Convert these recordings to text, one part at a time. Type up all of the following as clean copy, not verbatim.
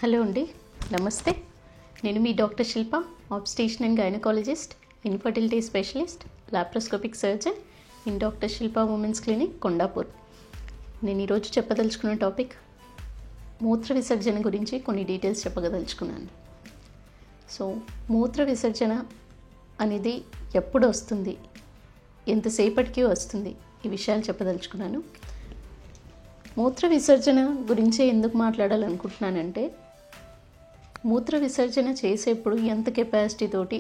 Hello అండి, నమస్తే. నేను మీ doctor Shilpa, obstetrician and gynaecologist, infertility specialist, laparoscopic surgeon in doctor Shilpa women's clinic, Kondapur. నేను ఈరోజు చెప్పదలుచుకున్న టాపిక్ మూత్ర విసర్జన గురించి కొన్ని డీటెయిల్స్ చెప్పదలుచుకున్నాను. సో మూత్ర విసర్జన అనేది ఎప్పుడు వస్తుంది, ఎంతసేపటికి వస్తుంది, ఈ విషయాలు చెప్పదలుచుకున్నాను. మూత్ర విసర్జన గురించి ఎందుకు మాట్లాడాలనుకుంటున్నానంటే, మూత్ర విసర్జన చేసేప్పుడు ఎంత కెపాసిటీ తోటి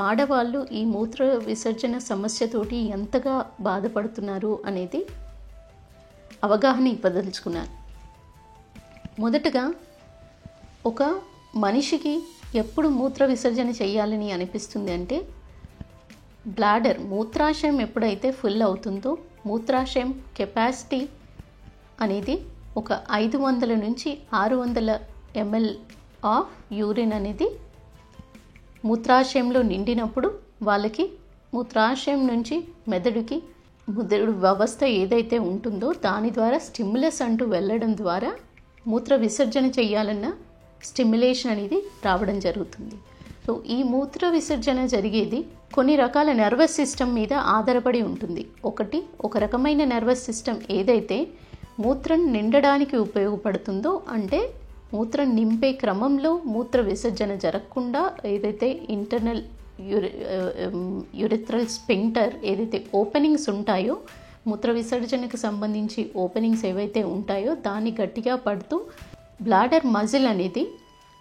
ఆడవాళ్ళు ఈ మూత్ర విసర్జన సమస్యతోటి ఎంతగా బాధపడుతున్నారు అనేది అవగాహన ఇవ్వదలుచుకున్నాను. మొదటగా, ఒక మనిషికి ఎప్పుడు మూత్ర విసర్జన చేయాలని అనిపిస్తుంది అంటే, బ్లాడర్ మూత్రాశయం ఎప్పుడైతే ఫుల్ అవుతుందో, మూత్రాశయం కెపాసిటీ అనేది ఒక 500 నుంచి 600 ml ఆఫ్ యూరిన్ అనేది మూత్రాశయంలో నిండినప్పుడు వాళ్ళకి మూత్రాశయం నుంచి మెదడు వ్యవస్థ ఏదైతే ఉంటుందో దాని ద్వారా స్టిమ్యులస్ అంటూ వెళ్ళడం ద్వారా మూత్ర విసర్జన చేయాలన్న స్టిమ్యులేషన్ అనేది రావడం జరుగుతుంది. సో ఈ మూత్ర విసర్జన జరిగేది కొన్ని రకాల నర్వస్ సిస్టమ్ మీద ఆధారపడి ఉంటుంది. ఒక రకమైన నర్వస్ సిస్టమ్ ఏదైతే మూత్రం నిండడానికి ఉపయోగపడుతుందో, అంటే మూత్రం నింపే క్రమంలో మూత్ర విసర్జన జరగకుండా ఏదైతే ఇంటర్నల్ యూరిథ్రల్ స్పింక్టర్ ఏదైతే ఓపెనింగ్స్ ఉంటాయో, మూత్ర విసర్జనకు సంబంధించి ఓపెనింగ్స్ ఏవైతే ఉంటాయో దాన్ని గట్టిగా పడుతూ బ్లాడర్ మజిల్ అనేది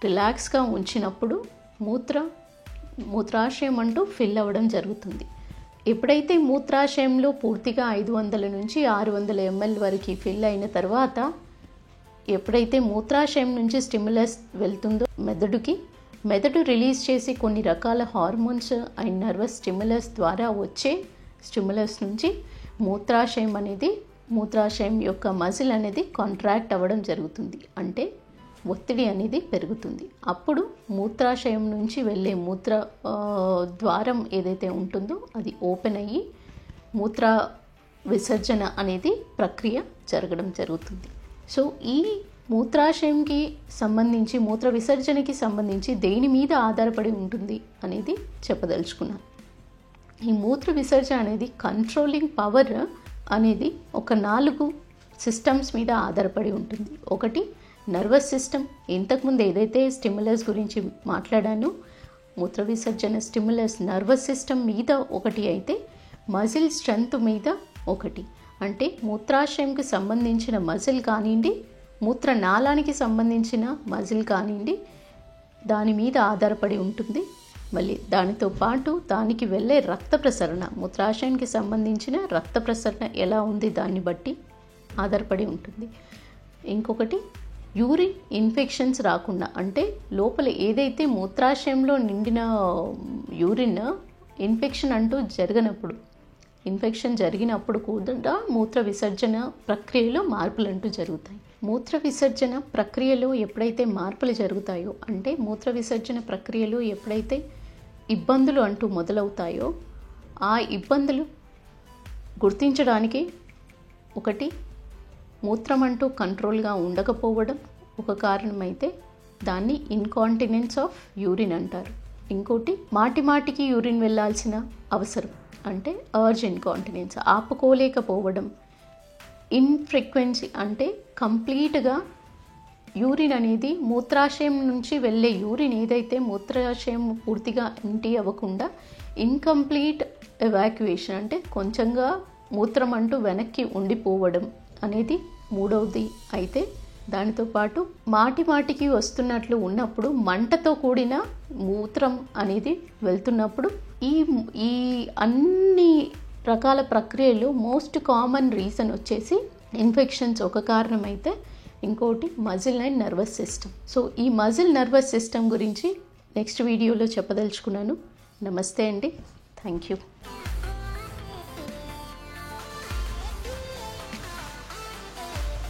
రిలాక్స్గా ఉంచినప్పుడు మూత్రాశయం అంటూ ఫిల్ అవ్వడం జరుగుతుంది. ఎప్పుడైతే మూత్రాశయంలో పూర్తిగా 500 నుంచి 600 ml వరకు ఫిల్ అయిన తర్వాత, ఎప్పుడైతే మూత్రాశయం నుంచి స్టిమ్యులస్ వెళ్తుందో మెదడు రిలీజ్ చేసి కొన్ని రకాల హార్మోన్స్ అండ్ నర్వస్ స్టిమ్యులస్ ద్వారా వచ్చే స్టిమ్యులస్ నుంచి మూత్రాశయం యొక్క మజిల్ అనేది కాంట్రాక్ట్ అవ్వడం జరుగుతుంది. అంటే ఒత్తిడి అనేది పెరుగుతుంది. అప్పుడు మూత్రాశయం నుంచి వెళ్ళే మూత్ర ద్వారం ఏదైతే ఉంటుందో అది ఓపెన్ అయ్యి మూత్ర విసర్జన అనేది ప్రక్రియ జరగడం జరుగుతుంది. సో ఈ మూత్రాశయంకి సంబంధించి, మూత్ర విసర్జనకి సంబంధించి దేని మీద ఆధారపడి ఉంటుంది అనేది చెప్పదలుచుకున్నాను. ఈ మూత్ర విసర్జన అనేది కంట్రోలింగ్ పవర్ అనేది ఒక 4 సిస్టమ్స్ మీద ఆధారపడి ఉంటుంది. ఒకటి నర్వస్ సిస్టమ్. ఇంతకుముందు ఏదైతే స్టిమ్యులస్ గురించి మాట్లాడానో, మూత్ర విసర్జన స్టిమ్యులస్ నర్వస్ సిస్టమ్ మీద ఒకటి అయితే, మజిల్ స్ట్రెంత్ మీద ఒకటి. అంటే మూత్రాశయంకి సంబంధించిన మజిల్ కానివ్వండి, మూత్రనాళానికి సంబంధించిన మజిల్ కానివ్వండి, దాని మీద ఆధారపడి ఉంటుంది. మళ్ళీ దానితో పాటు దానికి వెళ్ళే రక్త ప్రసరణ, మూత్రాశయానికి సంబంధించిన రక్త ప్రసరణ ఎలా ఉంది దాన్ని బట్టి ఆధారపడి ఉంటుంది. ఇంకొకటి, యూరిన్ ఇన్ఫెక్షన్స్ రాకుండా, అంటే లోపల ఏదైతే మూత్రాశయంలో నిండిన యూరిన్ ఇన్ఫెక్షన్ జరిగినప్పుడు కూడా మూత్ర విసర్జన ప్రక్రియలో మార్పులు అంటూ జరుగుతాయి. మూత్ర విసర్జన ప్రక్రియలో ఎప్పుడైతే మార్పులు జరుగుతాయో, అంటే మూత్ర విసర్జన ప్రక్రియలో ఎప్పుడైతే ఇబ్బందులు అంటూ మొదలవుతాయో, ఆ ఇబ్బందులు గుర్తించడానికి ఒకటి, మూత్రం అంటూ కంట్రోల్గా ఉండకపోవడం ఒక కారణమైతే దాన్ని ఇన్కాంటినెన్స్ ఆఫ్ యూరిన్ అంటారు. ఇంకోటి, మాటికి యూరిన్ వెళ్ళాల్సిన అవసరం, అంటే అర్జ్ ఇన్కాంటినెన్స్, ఆపుకోలేకపోవడం. ఇన్ఫ్రీక్వెన్సీ అంటే కంప్లీట్గా యూరిన్ అనేది మూత్రాశయం నుంచి వెళ్ళే యూరిన్ ఏదైతే మూత్రాశయం పూర్తిగా ఎంటీ అవ్వకుండా ఇన్కంప్లీట్ ఎవాక్యుయేషన్, అంటే కొంచెంగా మూత్రం అంటూ వెనక్కి ఉండిపోవడం అనేది మూడవది. అయితే దానితో పాటు మాటికి వస్తున్నట్లు ఉన్నప్పుడు, మంటతో కూడిన మూత్రం అనేది వెళ్తున్నప్పుడు, ఈ అన్ని రకాల ప్రక్రియలు మోస్ట్ కామన్ రీజన్ వచ్చేసి ఇన్ఫెక్షన్స్ ఒక కారణం అయితే, ఇంకోటి muscle and nervous system. So ఈ మజిల్ నర్వస్ సిస్టమ్ గురించి నెక్స్ట్ వీడియోలో చెప్పదలుచుకున్నాను. నమస్తే అండి, థ్యాంక్ యూ.